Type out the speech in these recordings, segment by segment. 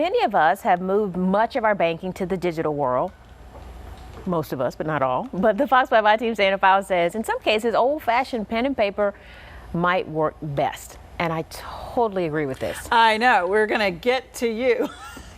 many of us have moved much of our banking to the digital world. Most of us, but not all. But the Fox 5i team's Dana Fowle says in some cases, old-fashioned pen and paper might work best. And I totally agree with this. I know. We're going to get to you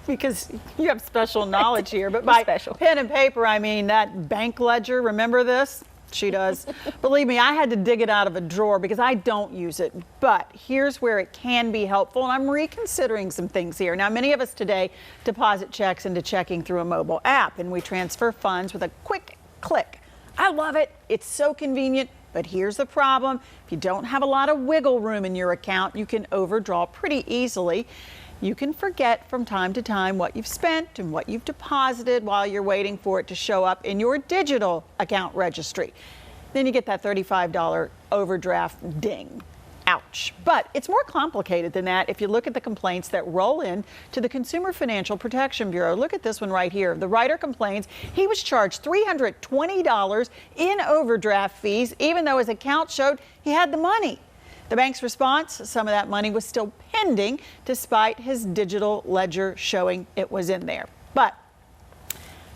because you have special knowledge here. But by pen and paper, I mean that bank ledger. Remember this? She does. Believe me, I had to dig it out of a drawer because I don't use it. But here's where it can be helpful, and I'm reconsidering some things here. Now, many of us today deposit checks into checking through a mobile app, and we transfer funds with a quick click. I love it. It's so convenient. But here's the problem. If you don't have a lot of wiggle room in your account, you can overdraw pretty easily. You can forget from time to time what you've spent and what you've deposited while you're waiting for it to show up in your digital account registry. Then you get that $35 overdraft ding. Ouch. But it's more complicated than that if you look at the complaints that roll in to the Consumer Financial Protection Bureau. Look at this one right here. The writer complains he was charged $320 in overdraft fees, even though his account showed he had the money. The bank's response, some of that money was still pending despite his digital ledger showing it was in there. But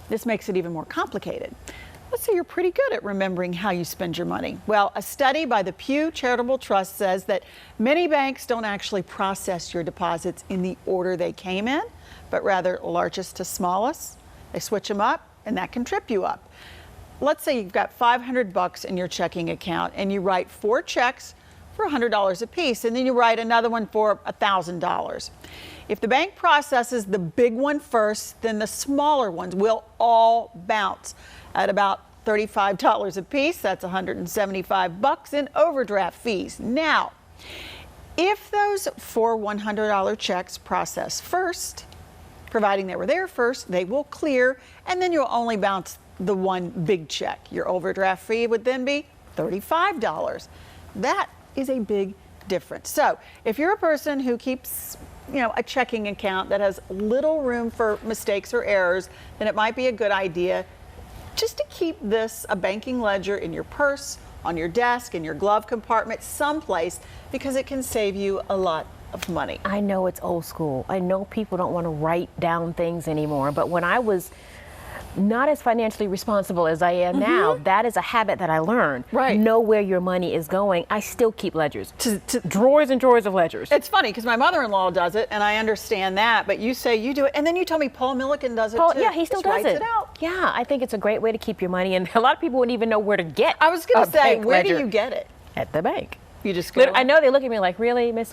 this makes it even more complicated. Let's say you're pretty good at remembering how you spend your money. Well, a study by the Pew Charitable Trust says that many banks don't actually process your deposits in the order they came in, but rather largest to smallest. They switch them up, and that can trip you up. Let's say you've got $500 in your checking account, and you write 4 checks for $100 a piece, and then you write another one for $1,000. If the bank processes the big one first, then the smaller ones will all bounce at about $35 a piece. That's $175 in overdraft fees. Now, if those 4 $100 checks process first, providing they were there first, they will clear, and then you'll only bounce the one big check. Your overdraft fee would then be $35. That is a big difference. So if you're a person who keeps a checking account that has little room for mistakes or errors, then it might be a good idea just to keep a banking ledger in your purse, on your desk, in your glove compartment, someplace, because it can save you a lot of money. I know it's old school. I know people don't want to write down things anymore, but when I was not as financially responsible as I am now, that is a habit that I learned. Right. Know where your money is going. I still keep ledgers. Drawers and drawers of ledgers. It's funny because my mother-in-law does it, and I understand that, but you say you do it, and then you tell me Paul Milliken does it too. Yeah, he still does it. Out. Yeah, I think it's a great way to keep your money, and a lot of people wouldn't even know where to get. I was going to say, where ledger. do you get it? At the bank. You just go. I know they look at me like, really, Miss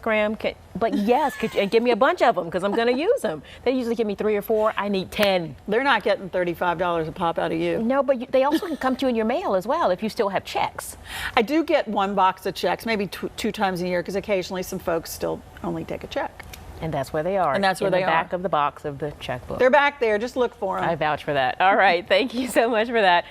Graham? But yes, and give me a bunch of them because I'm going to use them. They usually give me 3 or 4. I need 10. They're not getting $35 a pop out of you. No, but they also can come to you in your mail as well if you still have checks. I do get 1 box of checks, maybe 2 times a year, because occasionally some folks still only take a check. And that's where they are. And that's where they are. In the back of the box of the checkbook. They're back there. Just look for them. I vouch for that. All right. Thank you so much for that.